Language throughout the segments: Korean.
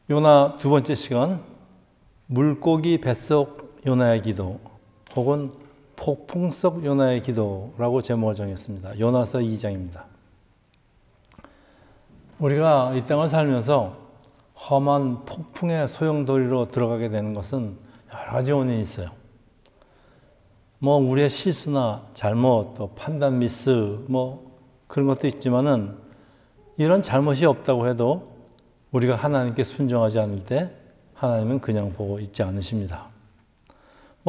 요나 두 번째 시간, 물고기 뱃속 요나의 기도 혹은 폭풍 속 요나의 기도라고 제목을 정했습니다. 요나서 2장입니다. 우리가 이 땅을 살면서 험한 폭풍의 소용돌이로 들어가게 되는 것은 여러 가지 원인이 있어요. 우리의 실수나 잘못, 또 판단 미스, 그런 것도 있지만은 이런 잘못이 없다고 해도 우리가 하나님께 순종하지 않을 때 하나님은 그냥 보고 있지 않으십니다.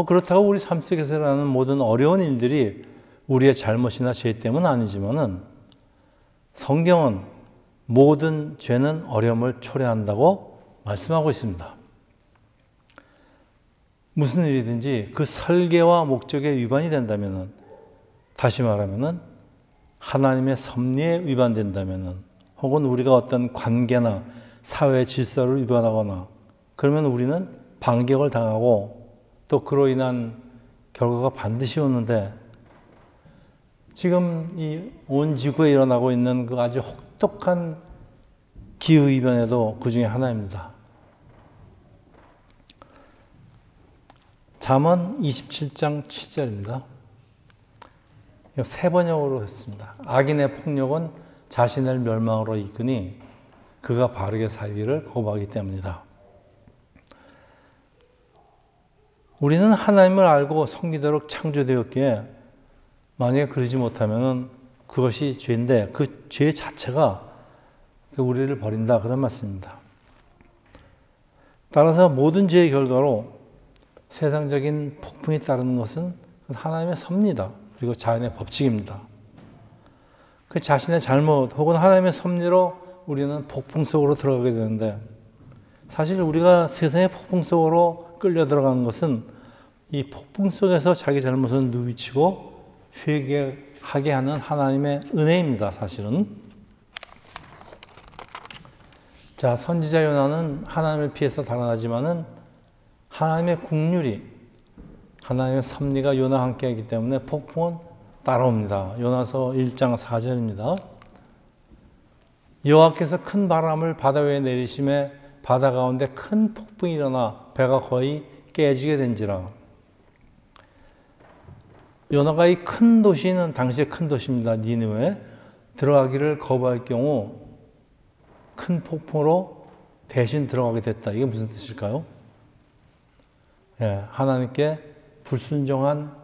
그렇다고 우리 삶 속에서 일어나는 모든 어려운 일들이 우리의 잘못이나 죄 때문은 아니지만은 성경은 모든 죄는 어려움을 초래한다고 말씀하고 있습니다. 무슨 일이든지 그 설계와 목적에 위반이 된다면은, 다시 말하면은 하나님의 섭리에 위반된다면은, 혹은 우리가 어떤 관계나 사회 질서를 위반하거나 그러면 우리는 반격을 당하고 또 그로 인한 결과가 반드시 오는데, 지금 이 온 지구에 일어나고 있는 그 아주 혹독한 기후이변에도 그 중에 하나입니다. 잠언 27장 7절입니다. 세 번역으로 했습니다. 악인의 폭력은 자신을 멸망으로 이끄니 그가 바르게 살기를 거부하기 때문이다. 우리는 하나님을 알고 섬기도록 창조되었기에 만약에 그러지 못하면 그것이 죄인데 그 죄 자체가 우리를 버린다, 그런 말씀입니다. 따라서 모든 죄의 결과로 세상적인 폭풍이 따르는 것은 하나님의 섭리다. 그리고 자연의 법칙입니다. 그 자신의 잘못 혹은 하나님의 섭리로 우리는 폭풍 속으로 들어가게 되는데, 사실 우리가 세상의 폭풍 속으로 끌려 들어가는 것은 이 폭풍 속에서 자기 잘못을 누비치고 회개하게 하는 하나님의 은혜입니다. 사실은. 자, 선지자 요나는 하나님을 피해서 달아나지만은 하나님의 국률이, 하나님의 섭리가 요나와 함께하기 때문에 폭풍은 따라옵니다. 요나서 1장 4절입니다. 여호와께서 큰 바람을 바다 위에 내리심에 바다 가운데 큰 폭풍이 일어나 배가 거의 깨지게 된지라. 요나가 이 큰 도시는 당시의 큰 도시입니다. 니느웨에 들어가기를 거부할 경우 큰 폭풍으로 대신 들어가게 됐다. 이게 무슨 뜻일까요? 하나님께 불순종한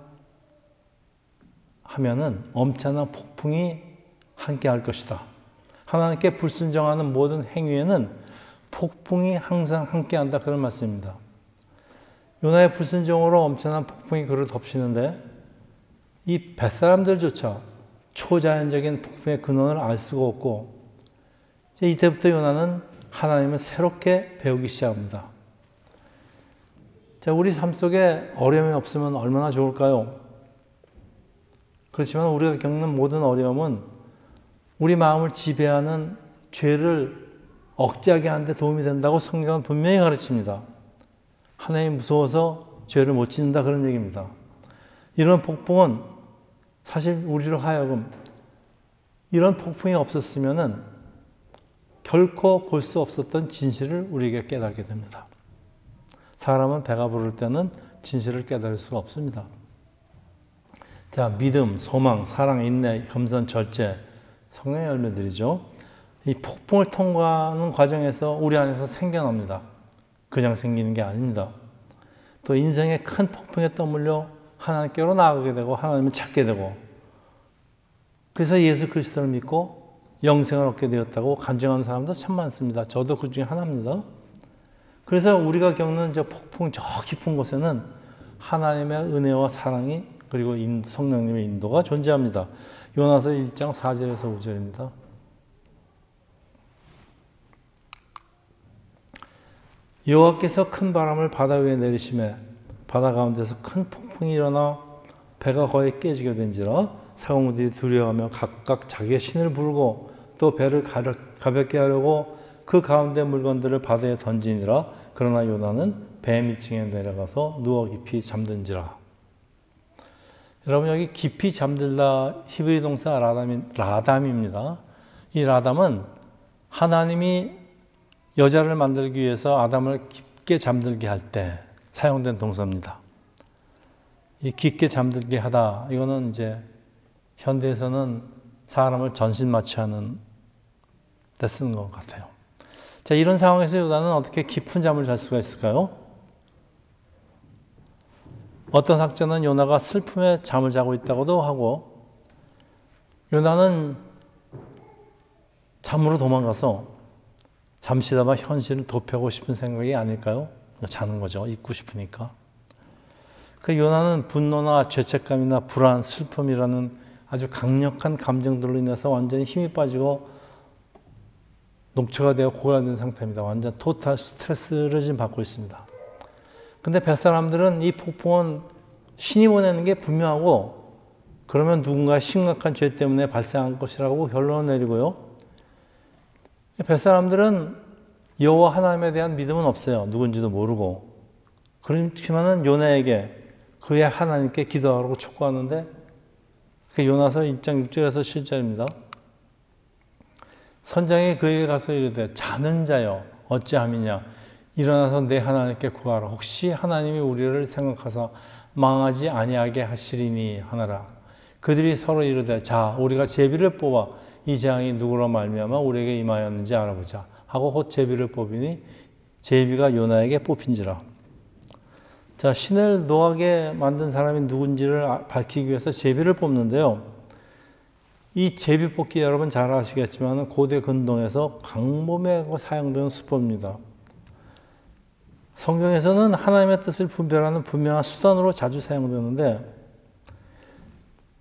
하면은 엄청난 폭풍이 함께 할 것이다. 하나님께 불순종하는 모든 행위에는 폭풍이 항상 함께 한다, 그런 말씀입니다. 요나의 불순종으로 엄청난 폭풍이 그를 덮치는데 이 뱃사람들조차 초자연적인 폭풍의 근원을 알 수가 없고, 이때부터 요나는 하나님을 새롭게 배우기 시작합니다. 자, 우리 삶 속에 어려움이 없으면 얼마나 좋을까요? 그렇지만 우리가 겪는 모든 어려움은 우리 마음을 지배하는 죄를 억제하게 하는 데 도움이 된다고 성경은 분명히 가르칩니다. 하나님이 무서워서 죄를 못 짓는다, 그런 얘기입니다. 이런 폭풍은 사실 우리로 하여금 이런 폭풍이 없었으면은 결코 볼 수 없었던 진실을 우리에게 깨닫게 됩니다. 사람은 배가 부를 때는 진실을 깨달을 수가 없습니다. 자, 믿음, 소망, 사랑, 인내, 겸손, 절제, 성령의 열매들이죠. 이 폭풍을 통과하는 과정에서 우리 안에서 생겨납니다. 그냥 생기는 게 아닙니다. 또 인생의 큰 폭풍에 떠밀려 하나님께로 나아가게 되고 하나님을 찾게 되고, 그래서 예수 그리스도를 믿고 영생을 얻게 되었다고 간증하는 사람도 참 많습니다. 저도 그 중에 하나입니다. 그래서 우리가 겪는 저 폭풍, 저 깊은 곳에는 하나님의 은혜와 사랑이, 그리고 성령님의 인도가 존재합니다. 요나서 1장 4절에서 5절입니다. 여호와께서 큰 바람을 바다 위에 내리심에 바다 가운데서 큰 폭풍이 일어나 배가 거의 깨지게 된지라. 사공들이 두려워하며 각각 자기의 신을 부르고 또 배를 가볍게 하려고 그 가운데 물건들을 바다에 던지니라. 그러나 요나는 배 밑층에 내려가서 누워 깊이 잠든지라. 여러분, 여기 깊이 잠들다 히브리 동사 라담입니다. 이 라담은 하나님이 여자를 만들기 위해서 아담을 깊게 잠들게 할 때 사용된 동사입니다. 이 깊게 잠들게 하다, 이거는 이제 현대에서는 사람을 전신마취하는 데 쓰는 것 같아요. 자, 이런 상황에서 요나는 어떻게 깊은 잠을 잘 수가 있을까요? 어떤 학자는 요나가 슬픔에 잠을 자고 있다고도 하고, 요나는 잠으로 도망가서 잠시나마 현실을 도피하고 싶은 생각이 아닐까요? 자는 거죠. 잊고 싶으니까. 그 요나는 분노나 죄책감이나 불안, 슬픔이라는 아주 강력한 감정들로 인해서 완전히 힘이 빠지고 녹초가 되어 고갈된 상태입니다. 완전 토탈 스트레스를 지금 받고 있습니다. 근데 뱃사람들은 이 폭풍은 신이 보내는 게 분명하고, 그러면 누군가 심각한 죄 때문에 발생한 것이라고 결론을 내리고요. 뱃사람들은 여호와 하나님에 대한 믿음은 없어요. 누군지도 모르고. 그렇지만은 요나에게 그의 하나님께 기도하라고 촉구하는데, 그 요나서 1장 6절에서 7절입니다. 선장이 그에게 가서 이르되 자는 자여 어찌함이냐, 일어나서 내 하나님께 구하라. 혹시 하나님이 우리를 생각하사 망하지 아니하게 하시리니 하나라. 그들이 서로 이르되 자 우리가 제비를 뽑아 이 재앙이 누구로 말미암아 우리에게 임하였는지 알아보자 하고 곧 제비를 뽑으니 제비가 요나에게 뽑힌지라. 자, 신을 노하게 만든 사람이 누군지를 밝히기 위해서 제비를 뽑는데요. 이 제비 뽑기 여러분 잘 아시겠지만 고대 근동에서 광범위하게 사용되는 수법입니다. 성경에서는 하나님의 뜻을 분별하는 분명한 수단으로 자주 사용되는데,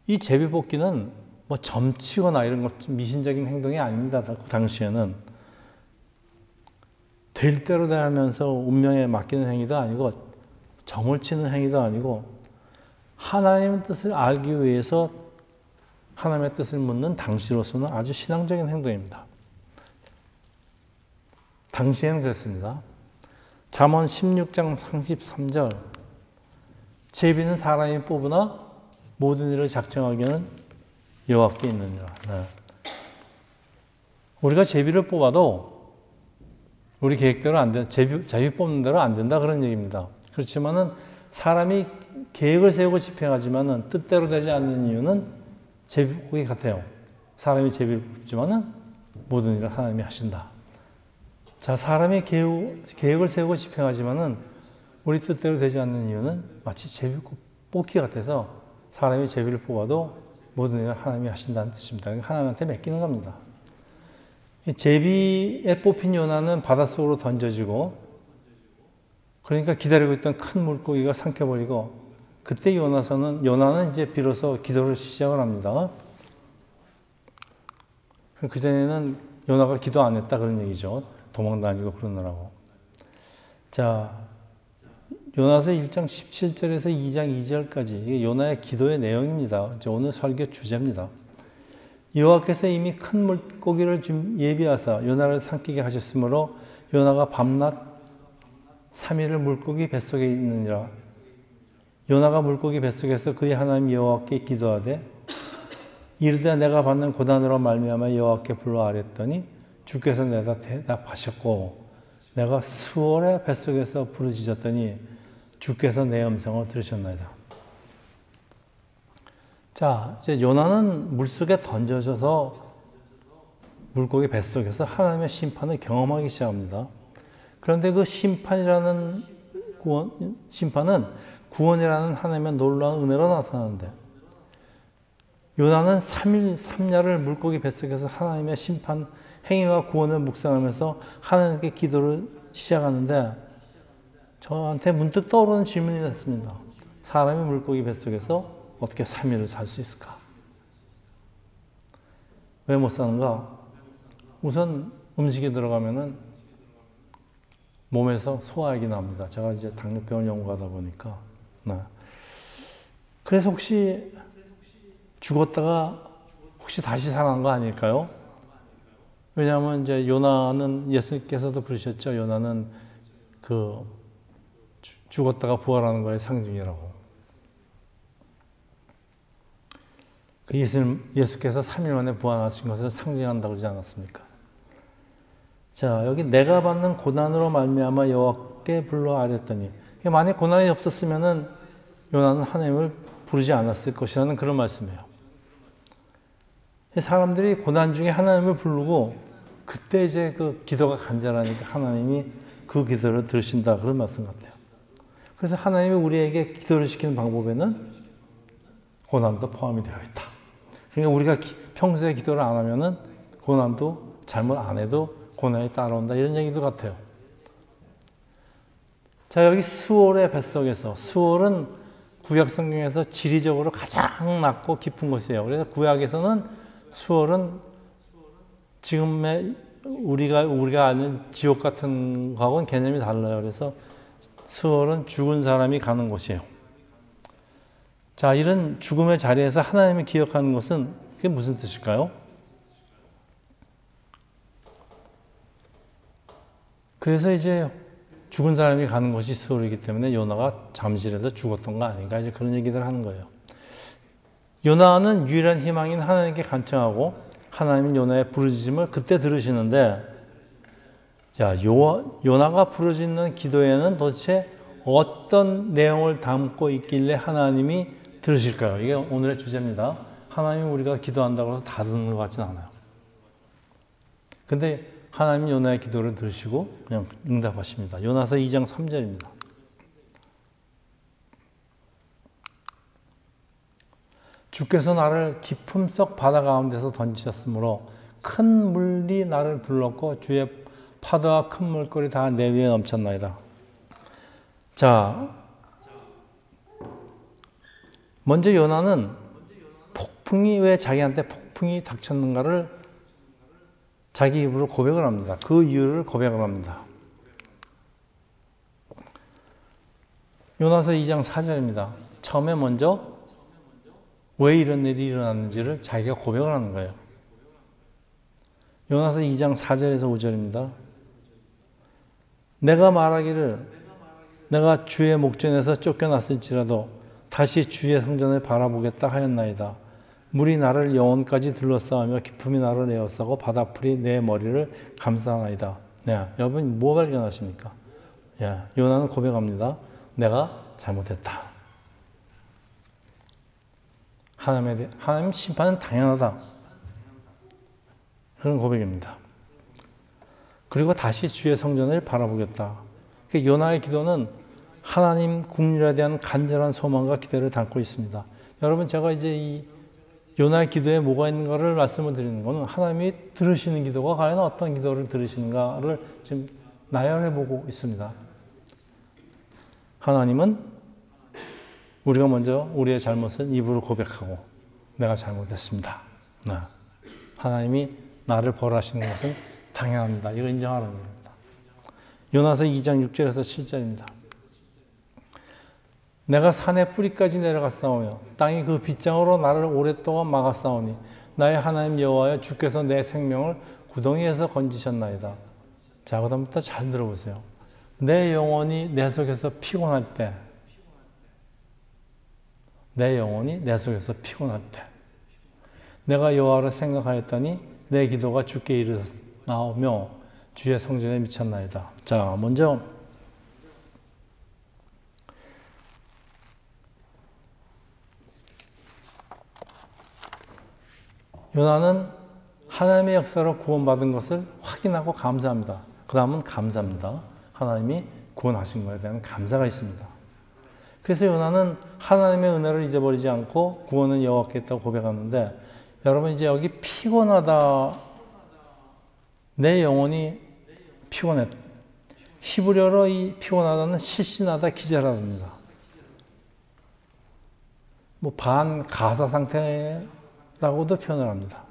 이 제비 뽑기는 뭐 점치거나 이런 것 미신적인 행동이 아닙니다. 그 당시에는 될 대로 되면서 운명에 맡기는 행위도 아니고 점을 치는 행위도 아니고 하나님의 뜻을 알기 위해서 하나님의 뜻을 묻는 당시로서는 아주 신앙적인 행동입니다. 당시에는 그랬습니다. 잠언 16장 33절 제비는 사람이 뽑으나 모든 일을 작정하기는 여호와께 있느니라. 네. 우리가 제비를 뽑아도 우리 계획대로 안 돼, 제비 뽑는 대로 안 된다 그런 얘기입니다. 그렇지만은 사람이 계획을 세우고 집행하지만은 뜻대로 되지 않는 이유는 제비 뽑기 같아요. 사람이 제비를 뽑지만은 모든 일을 하나님이 하신다. 자, 사람이 계획을 세우고 집행하지만은 우리 뜻대로 되지 않는 이유는 마치 제비 뽑기 같아서 사람이 제비를 뽑아도 모든 일을 하나님이 하신다는 뜻입니다. 하나님한테 맡기는 겁니다. 제비에 뽑힌 요나는 바닷속으로 던져지고, 그러니까 기다리고 있던 큰 물고기가 삼켜버리고, 그때 요나는 이제 비로소 기도를 시작을 합니다. 그 전에는 요나가 기도 안 했다 그런 얘기죠. 도망 다니고 그러느라고. 자, 요나서 1장 17절에서 2장 2절까지 이게 요나의 기도의 내용입니다. 이제 오늘 설교 주제입니다. 여호와께서 이미 큰 물고기를 예비하사 요나를 삼키게 하셨으므로 요나가 밤낮 3일을 물고기 뱃속에 있느니라. 요나가 물고기 뱃속에서 그의 하나님 여호와께 기도하되 이르되 내가 받는 고난으로 말미암아 여호와께 불러 아뢰었더니 주께서 내가 대답하셨고 내가 수월의 뱃속에서 부르짖었더니 주께서 내 음성을 들으셨나이다. 자, 이제 요나는 물속에 던져져서 물고기 뱃속에서 하나님의 심판을 경험하기 시작합니다. 그런데 그 심판은 구원이라는 하나님의 놀라운 은혜로 나타나는데, 요나는 3일 3야를 물고기 뱃속에서 하나님의 심판 행위와 구원을 묵상하면서 하나님께 기도를 시작하는데, 저한테 문득 떠오르는 질문이 됐습니다. 사람이 물고기 뱃속에서 어떻게 3일을 살 수 있을까? 왜 못 사는가? 우선 음식이 들어가면은 몸에서 소화액이 납니다. 제가 이제 당뇨병을 연구하다 보니까. 네. 그래서 혹시 죽었다가 혹시 다시 살아난 거 아닐까요? 왜냐하면 이제 요나는 예수님께서도 그러셨죠. 요나는 죽었다가 부활하는 거의 상징이라고. 예수께서 3일 만에 부활하신 것을 상징한다고 그러지 않았습니까? 자, 여기 내가 받는 고난으로 말미암아 여호와께 불러 아뢰었더니, 만약 고난이 없었으면은 요나는 하나님을 부르지 않았을 것이라는 그런 말씀이에요. 사람들이 고난 중에 하나님을 부르고 그때 이제 그 기도가 간절하니까 하나님이 그 기도를 들으신다, 그런 말씀 같아요. 그래서 하나님이 우리에게 기도를 시키는 방법에는 고난도 포함이 되어 있다. 그러니까 우리가 평소에 기도를 안 하면은 고난도 잘못 안 해도 고난이 따라온다, 이런 얘기도 같아요. 자, 여기 스월의 뱃속에서, 스월은 구약 성경에서 지리적으로 가장 낮고 깊은 곳이에요. 그래서 구약에서는 스월은 지금의 우리가 아는 지옥 같은 거하고는 개념이 달라요. 그래서 스월은 죽은 사람이 가는 곳이에요. 자, 이런 죽음의 자리에서 하나님을 기억하는 것은 그게 무슨 뜻일까요? 그래서 이제 죽은 사람이 가는 것이 스월이기 때문에 요나가 잠시라도 죽었던 거 아닌가, 이제 그런 얘기들을 하는 거예요. 요나는 유일한 희망인 하나님께 간청하고 하나님은 요나의 부르짖음을 그때 들으시는데, 야, 요나가 부르짖는 기도에는 도대체 어떤 내용을 담고 있길래 하나님이 들으실까요? 이게 오늘의 주제입니다. 하나님이 우리가 기도한다고 해서 다 듣는 것 같지는 않아요. 근데 하나님이 요나의 기도를 들으시고 그냥 응답하십니다. 요나서 2장 3절입니다. 주께서 나를 깊음 속 바다 가운데서 던지셨으므로 큰 물이 나를 둘렀고 주의 파도와 큰 물결이 다 내 위에 넘쳤나이다. 자, 먼저 요나는 폭풍이 왜 자기한테 폭풍이 닥쳤는가를 자기 입으로 고백을 합니다. 그 이유를 고백을 합니다. 요나서 2장 4절입니다. 처음에 먼저 왜 이런 일이 일어났는지를 자기가 고백을 하는 거예요. 요나서 2장 4절에서 5절입니다. 내가 말하기를 내가 주의 목전에서 쫓겨났을지라도 다시 주의 성전을 바라보겠다 하였나이다. 물이 나를 영혼까지 둘러싸며 기품이 나를 에워싸고 바다풀이 내 머리를 감싸나이다. 네, 여러분 뭐 발견하십니까? 예, 요나는 고백합니다. 내가 잘못했다. 하나님 심판은 당연하다. 그런 고백입니다. 그리고 다시 주의 성전을 바라보겠다. 요나의 기도는 하나님 국률에 대한 간절한 소망과 기대를 담고 있습니다. 여러분, 제가 이제 이 요나의 기도에 뭐가 있는가를 말씀을 드리는 것은 하나님이 들으시는 기도가 과연 어떤 기도를 들으시는가를 지금 나열해 보고 있습니다. 하나님은 우리가 먼저 우리의 잘못을 입으로 고백하고 내가 잘못했습니다. 하나님이 나를 벌하시는 것은 당연합니다. 이거 인정하는 겁니다. 요나서 2장 6절에서 7절입니다. 내가 산의 뿌리까지 내려갔사오며 땅이 그 빗장으로 나를 오랫동안 막았사오니 나의 하나님 여호와여 주께서 내 생명을 구덩이에서 건지셨나이다. 자, 그다음부터 잘 들어보세요. 내 영혼이 내 속에서 피곤할 때, 내 영혼이 내 속에서 피곤할 때 내가 여호와를 생각하였더니 내 기도가 주께 이르나오며 주의 성전에 미쳤나이다. 자, 먼저 요나는 하나님의 역사로 구원받은 것을 확인하고 감사합니다. 그 다음은 감사입니다. 하나님이 구원하신 것에 대한 감사가 있습니다. 그래서 요나는 하나님의 은혜를 잊어버리지 않고 구원은 여호와께 있다고 고백하는데, 여러분 이제 여기 피곤하다, 내 영혼이 피곤했다. 히브리어로 이 피곤하다는 실신하다, 기절하다입니다. 뭐 반가사 상태라고도 표현을 합니다.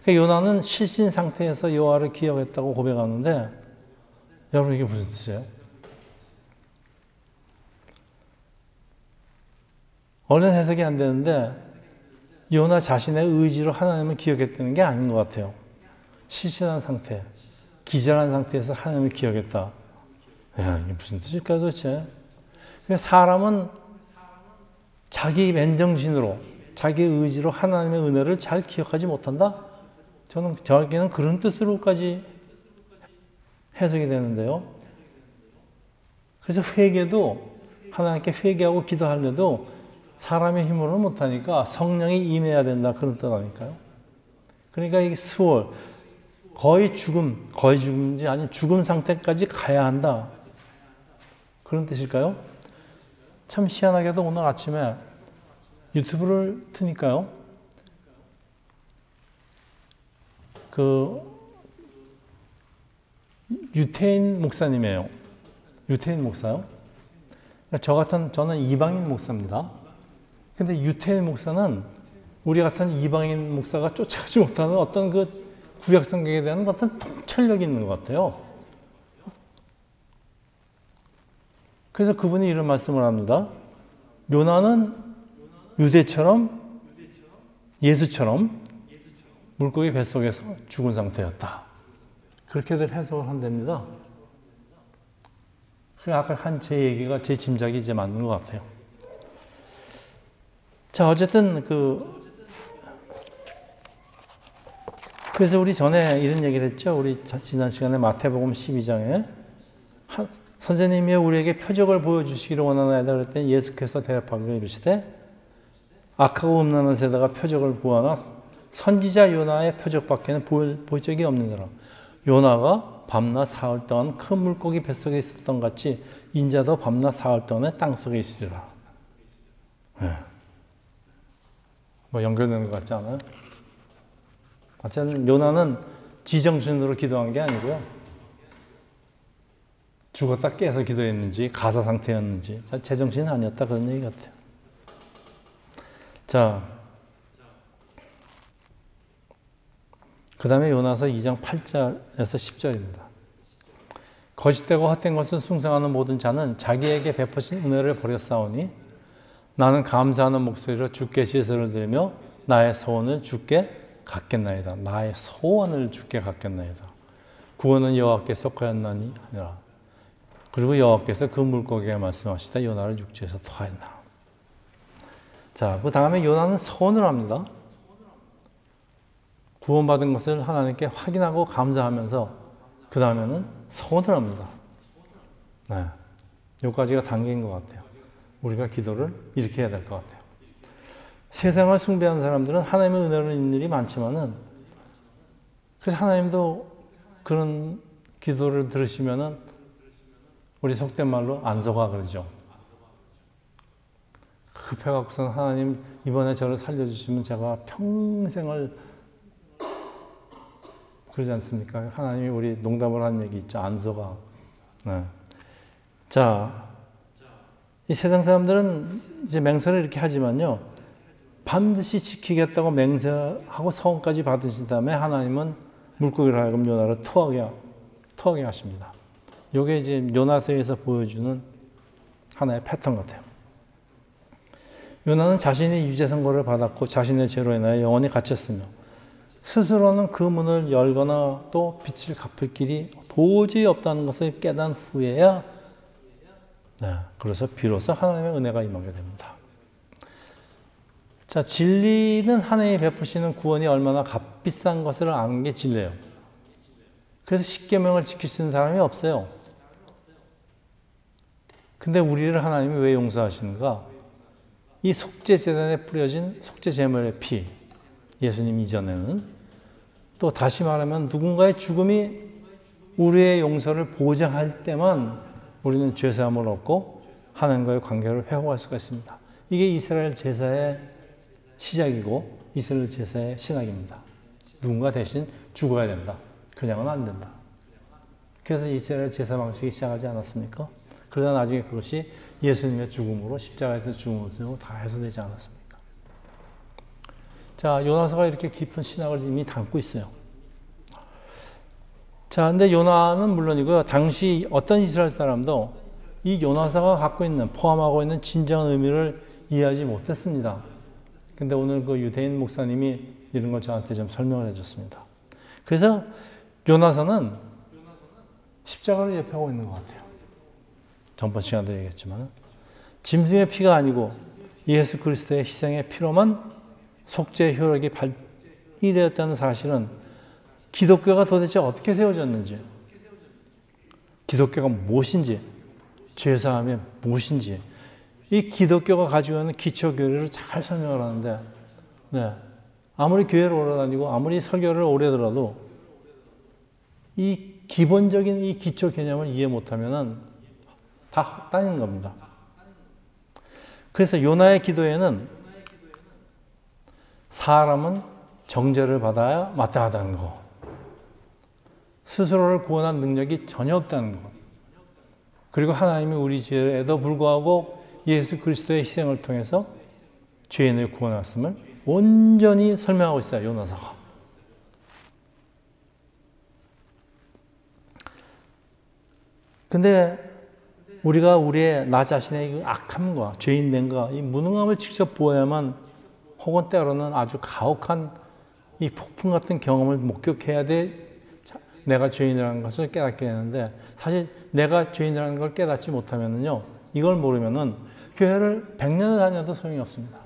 그러니까 요나는 실신 상태에서 여호와를 기억했다고 고백하는데, 여러분 이게 무슨 뜻이에요? 얼른 해석이 안 되는데 요나 자신의 의지로 하나님을 기억했다는 게 아닌 것 같아요. 실신한 상태, 기절한 상태에서 하나님을 기억했다. 야, 이게 무슨 뜻일까요 도대체? 그러니까 사람은 자기 맨정신으로, 자기 의지로 하나님의 은혜를 잘 기억하지 못한다? 저에게는 그런 뜻으로까지 해석이 되는데요. 그래서 회개도 하나님께 회개하고 기도하려도 사람의 힘으로는 못하니까 성령이 임해야 된다 그런 뜻 아닐까요? 그러니까 이 수월 거의 죽음인지 아니면 죽음 상태까지 가야 한다 그런 뜻일까요? 참 희한하게도 오늘 아침에 유튜브를 트니까요. 그 유태인 목사님이에요. 유태인 목사요. 저는 이방인 목사입니다. 근데 유태인 목사는 우리 같은 이방인 목사가 쫓아가지 못하는 어떤 그 구약 성경에 대한 어떤 통찰력이 있는 것 같아요. 그래서 그분이 이런 말씀을 합니다. 요나는 유대처럼 예수처럼 물고기 뱃속에서 죽은 상태였다. 그렇게들 해석을 한답니다. 아까 한 제 얘기가 제 짐작이 이제 맞는 것 같아요. 자, 어쨌든 그래서 우리 전에 이런 얘기를 했죠. 우리 지난 시간에 마태복음 12장에 선생님이 우리에게 표적을 보여주시기를 원하나이다 그랬더니 예수께서 대답하기를 이르시되 악하고 음란한 세대가 표적을 보아나 선지자 요나의 표적밖에는 볼 적이 없느니라. 요나가 밤낮 사흘 동안 큰 물고기 뱃속에 있었던 같이 인자도 밤낮 사흘 동안에 땅속에 있으리라. 네. 뭐 연결되는 것 같지 않아요? 어쨌든 요나는 지정신으로 기도한 게 아니고요. 죽었다 깨서 기도했는지 가사 상태였는지 제정신이 아니었다 그런 얘기 같아요. 자, 그 다음에 요나서 2장 8절에서 10절입니다. 거짓되고 헛된 것을 숭상하는 모든 자는 자기에게 베푸신 은혜를 버렸사오니 나는 감사하는 목소리로 주께 제사를 드리며 나의 소원을 주께 갖겠나이다. 나의 소원을 주께 갖겠나이다. 구원은 여호와께 속하였나니 아니라. 그리고 여호와께서 그 물고기에 말씀하시다 요나를 육지에서 토하였나. 자, 그 다음에 요나는 소원을 합니다. 구원받은 것을 하나님께 확인하고 감사하면서 그 다음에는 소원을 합니다. 네, 여기까지가 단계인 것 같아요. 우리가 기도를 이렇게 해야 될 것 같아요. 세상을 숭배하는 사람들은 하나님의 은혜를 있는 일이 많지만은 그래서 하나님도 그런 기도를 들으시면은 우리 속된 말로 안 속아 그러죠. 급해갖고서는 하나님 이번에 저를 살려주시면 제가 평생을 그러지 않습니까? 하나님이 우리 농담을 하는 얘기 있죠. 안 속아. 네. 자, 이 세상 사람들은 이제 맹세를 이렇게 하지만요. 반드시 지키겠다고 맹세하고 서원까지 받으신 다음에 하나님은 물고기를 하여금 요나를 토하게 하십니다. 이게 이제 요나서에서 보여주는 하나의 패턴 같아요. 요나는 자신이 유죄 선고를 받았고 자신의 죄로 인하여 영원히 갇혔으며 스스로는 그 문을 열거나 또 빚을 갚을 길이 도저히 없다는 것을 깨달은 후에야 그래서 비로소 하나님의 은혜가 임하게 됩니다. 자, 진리는 하나님이 베푸시는 구원이 얼마나 값비싼 것을 아는 게 진리예요. 그래서 십계명을 지킬 수 있는 사람이 없어요. 근데 우리를 하나님이 왜 용서하시는가? 이 속죄제단에 뿌려진 속죄제물의 피, 예수님 이전에는 또 다시 말하면 누군가의 죽음이 우리의 용서를 보장할 때만 우리는 죄사함을 얻고 하나님과의 관계를 회복할 수가 있습니다. 이게 이스라엘 제사의 시작이고 이스라엘 제사의 신학입니다. 누군가 대신 죽어야 된다. 그냥은 안 된다. 그래서 이스라엘 제사 방식이 시작하지 않았습니까? 그러다 나중에 그것이 예수님의 죽음으로 십자가에서 죽음으로 다 해소되지 않았습니까? 자, 요나서가 이렇게 깊은 신학을 이미 담고 있어요. 자, 근데 요나는 물론이고요. 당시 어떤 이스라엘 사람도 이 요나서가 갖고 있는, 포함하고 있는 진정한 의미를 이해하지 못했습니다. 근데 오늘 그 유대인 목사님이 이런 걸 저한테 좀 설명을 해줬습니다. 그래서 요나서는 십자가를 예표하고 있는 것 같아요. 전번 시간도 얘기했지만 짐승의 피가 아니고 예수 그리스도의 희생의 피로만 속죄의 효력이 발휘되었다는 사실은 기독교가 도대체 어떻게 세워졌는지 기독교가 무엇인지, 죄사함이 무엇인지, 이 기독교가 가지고 있는 기초교리를 잘 설명을 하는데, 네, 아무리 교회를 오래 다니고 아무리 설교를 오래 들어도 이 기본적인 이 기초 개념을 이해 못하면 다 헛다니는 겁니다. 그래서 요나의 기도에는 사람은 정죄를 받아야 마땅하다는 거, 스스로를 구원할 능력이 전혀 없다는 것, 그리고 하나님이 우리 죄에도 불구하고 예수 그리스도의 희생을 통해서 죄인을 구원하였음을 온전히 설명하고 있어요, 요나서가. 근데 우리가 우리의 나 자신의 그 악함과 죄인됨과 이 무능함을 직접 보아야만, 혹은 때로는 아주 가혹한 이 폭풍 같은 경험을 목격해야 돼 내가 죄인이라는 것을 깨닫게 되는데, 사실 내가 죄인이라는 걸 깨닫지 못하면요, 이걸 모르면은 교회를 100년을 다녀도 소용이 없습니다.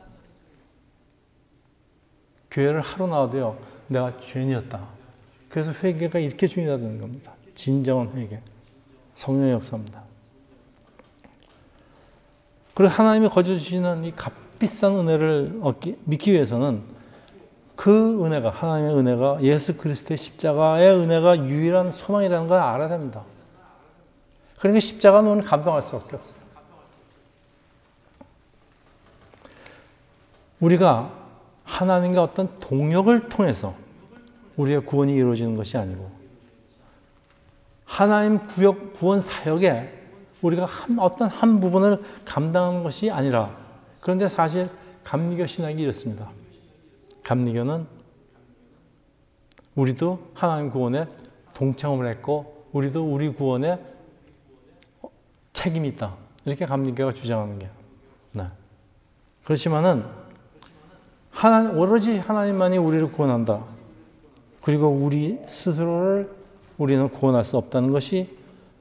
교회를 하루 나와도요, 내가 죄인이었다. 그래서 회개가 이렇게 중요하다는 겁니다. 진정한 회개, 성령의 역사입니다. 그리고 하나님이 거저주시는 이 값비싼 은혜를 믿기 위해서는 그 은혜가, 하나님의 은혜가, 예수 그리스도의 십자가의 은혜가 유일한 소망이라는 걸 알아야 됩니다. 그러니까 십자가는 감당할 수밖에 없어요. 우리가 하나님과 어떤 동력을 통해서 우리의 구원이 이루어지는 것이 아니고, 하나님 구원 사역에 우리가 어떤 한 부분을 감당하는 것이 아니라, 그런데 사실 감리교 신학이 이렇습니다. 감리교는 우리도 하나님 구원에 동참을 했고 우리도 우리 구원에 책임이 있다, 이렇게 감리교가 주장하는 게. 네. 그렇지만은 오로지 하나님만이 우리를 구원한다, 그리고 우리 스스로를 우리는 구원할 수 없다는 것이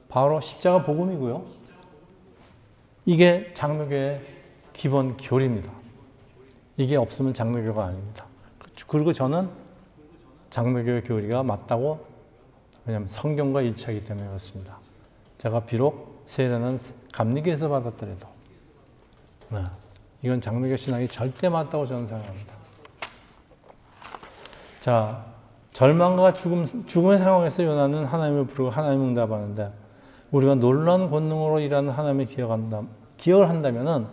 바로 십자가 복음이고요. 이게 장로교의 기본 교리입니다. 이게 없으면 장로교가 아닙니다. 그리고 저는 장로교의 교리가 맞다고, 왜냐하면 성경과 일치하기 때문에 그렇습니다. 제가 비록 세례는 감리교에서 받았더라도, 네, 이건 장로교 신학이 절대 맞다고 저는 생각합니다. 자, 절망과 죽음의 상황에서 요나는 하나님을 부르고 하나님을 응답하는데, 우리가 놀라운 권능으로 일하는 하나님을 기억을 한다면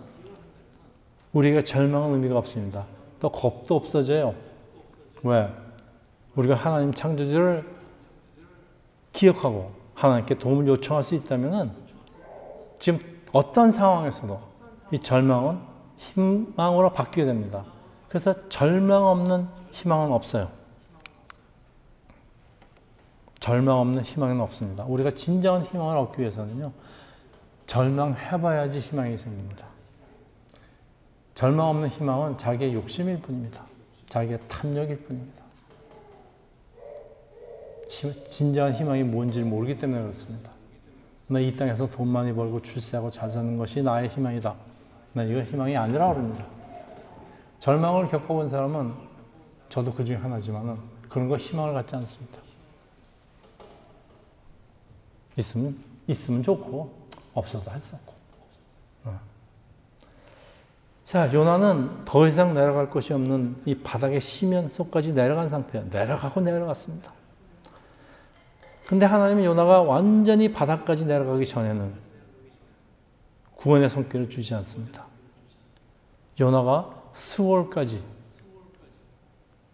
우리가 절망은 의미가 없습니다. 또 겁도 없어져요. 왜? 우리가 하나님 창조주를 기억하고 하나님께 도움을 요청할 수 있다면 지금 어떤 상황에서도 이 절망은 희망으로 바뀌게 됩니다. 그래서 절망 없는 희망은 없어요. 절망 없는 희망은 없습니다. 우리가 진정한 희망을 얻기 위해서는요, 절망해봐야지 희망이 생깁니다. 절망 없는 희망은 자기의 욕심일 뿐입니다. 자기의 탐욕일 뿐입니다. 진정한 희망이 뭔지를 모르기 때문에 그렇습니다. 나 이 땅에서 돈 많이 벌고 출세하고 잘 사는 것이 나의 희망이다. 나 이건 희망이 아니라고 합니다. 절망을 겪어본 사람은, 저도 그 중에 하나지만 그런 거 희망을 갖지 않습니다. 있으면 좋고 없어도 할 수 없고. 자, 요나는 더 이상 내려갈 곳이 없는 이 바닥의 심연 속까지 내려간 상태예요. 내려갔습니다. 근데 하나님은 요나가 완전히 바닥까지 내려가기 전에는 구원의 손길을 주지 않습니다. 요나가 수월까지,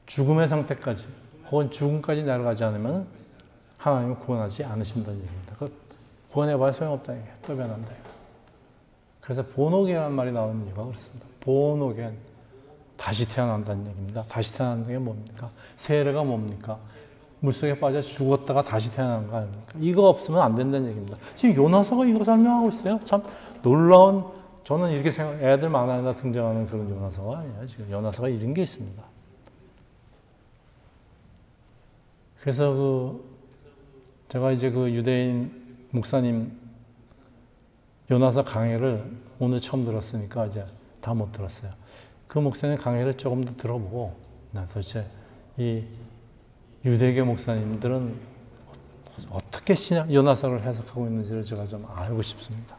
죽음의 상태까지, 혹은 죽음까지 내려가지 않으면 하나님은 구원하지 않으신다는 얘기입니다. 구원해봐야 소용없다는 얘기예요. 또 변한다. 그래서 본오게라는 말이 나오는 이유가 그렇습니다. 본오게, 다시 태어난다는 얘기입니다. 다시 태어난다는 게 뭡니까? 세례가 뭡니까? 물속에 빠져 죽었다가 다시 태어나는 거 아닙니까? 이거 없으면 안 된다는 얘기입니다. 지금 요나서가 이거 설명하고 있어요. 참 놀라운, 저는 이렇게 생각, 애들 만화에다 등장하는 그런 요나서가 아니에요. 지금 요나서가 이런 게 있습니다. 그래서 제가 이제 그 유대인 목사님 요나서 강해를 오늘 처음 들었으니까 이제 다 못 들었어요. 그 목사님 강해를 조금 더 들어보고, 도대체 이 유대교 목사님들은 어떻게 어떻게 요나서를 해석하고 있는지를 제가 좀 알고 싶습니다.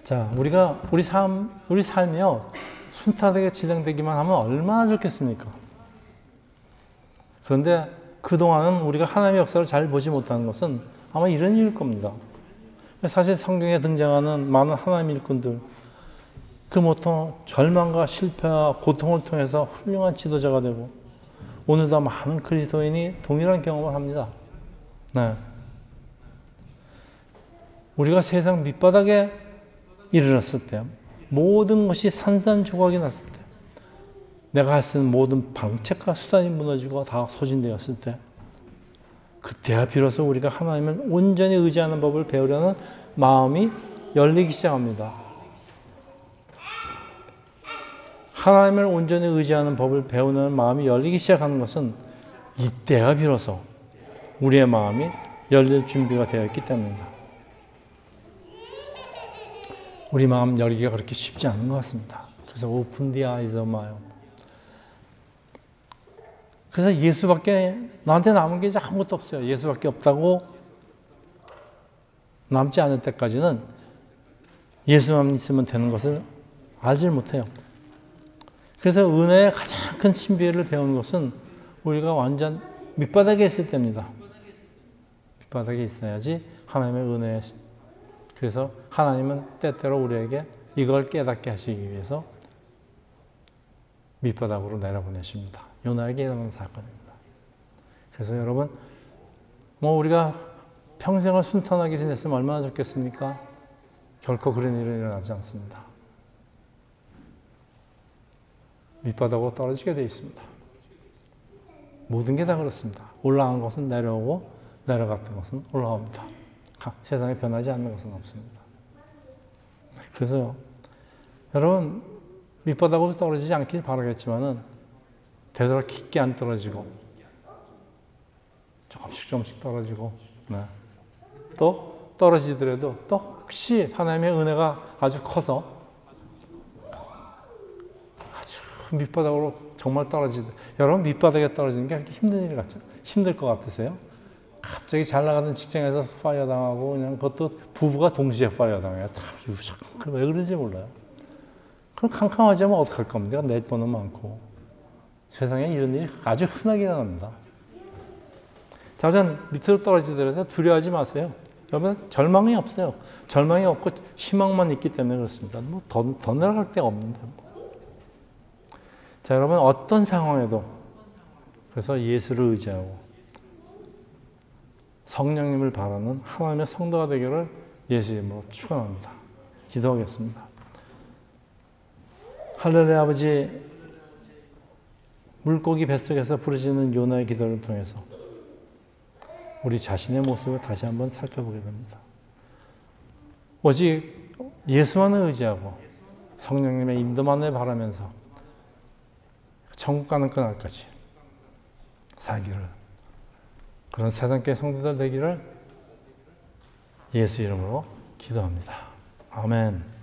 자, 우리 삶이요, 순탄하게 진행되기만 하면 얼마나 좋겠습니까? 그런데 그동안은 우리가 하나님의 역사를 잘 보지 못하는 것은 아마 이런 이유일 겁니다. 사실 성경에 등장하는 많은 하나님 일꾼들, 그 모든 절망과 실패와 고통을 통해서 훌륭한 지도자가 되고, 오늘도 많은 그리스도인이 동일한 경험을 합니다. 네. 우리가 세상 밑바닥에 이르렀을 때, 모든 것이 산산조각이 났을 때, 내가 할 수 있는 모든 방책과 수단이 무너지고 다 소진되었을 때, 그때야 비로소 우리가 하나님을 온전히 의지하는 법을 배우려는 마음이 열리기 시작합니다. 하나님을 온전히 의지하는 법을 배우는 마음이 열리기 시작하는 것은 이때야 비로소 우리의 마음이 열릴 준비가 되어 있기 때문입니다. 우리 마음 열기가 그렇게 쉽지 않은 것 같습니다. 그래서 open the eyes of my heart. 그래서 예수밖에 나한테 남은 게 이제 아무것도 없어요. 예수밖에 없다고 남지 않을 때까지는 예수만 있으면 되는 것을 알질 못해요. 그래서 은혜의 가장 큰 신비를 배우는 것은 우리가 완전 밑바닥에 있을 때입니다. 밑바닥에 있어야지 하나님의 은혜에, 그래서 하나님은 때때로 우리에게 이걸 깨닫게 하시기 위해서 밑바닥으로 내려보내십니다. 요나에게 일어난 사건입니다. 그래서 여러분, 우리가 평생을 순탄하게 지냈으면 얼마나 좋겠습니까? 결코 그런 일은 일어나지 않습니다. 밑바닥으로 떨어지게 되어 있습니다. 모든 게 다 그렇습니다. 올라간 것은 내려오고 내려갔던 것은 올라옵니다. 세상에 변하지 않는 것은 없습니다. 그래서 여러분, 밑바닥으로 떨어지지 않길 바라겠지만은 되도록 깊게 안 떨어지고 조금씩 떨어지고, 네. 또 떨어지더라도 또 혹시 하나님의 은혜가 아주 커서 아주 밑바닥으로 정말 여러분, 밑바닥에 떨어지는 게 그렇게 힘든 일 같죠? 힘들 것 같으세요? 갑자기 잘 나가는 직장에서 파이어 당하고, 그냥 그것도 부부가 동시에 파이어 당해요. 왜 그런지 몰라요. 그럼 캄캄하지 않으면 어떡할 겁니까? 내 돈은 많고. 세상에 이런 일이 아주 흔하게 일어납니다. 자전 밑으로 떨어지더라도 두려워하지 마세요. 여러분, 절망이 없어요. 절망이 없고 희망만 있기 때문에 그렇습니다. 더 내려갈 데가 없는데. 자, 여러분, 어떤 상황에도 그래서 예수를 의지하고 성령님을 바라는 하나님의 성도가 되기를 예수 이름으로 축원합니다. 기도하겠습니다. 하늘의 아버지, 물고기 뱃속에서 부르짖는 요나의 기도를 통해서 우리 자신의 모습을 다시 한번 살펴보게 됩니다. 오직 예수만을 의지하고 성령님의 인도만을 바라면서 천국 가는 그날까지 살기를, 그런 세상계 성도들 되기를 예수 이름으로 기도합니다. 아멘.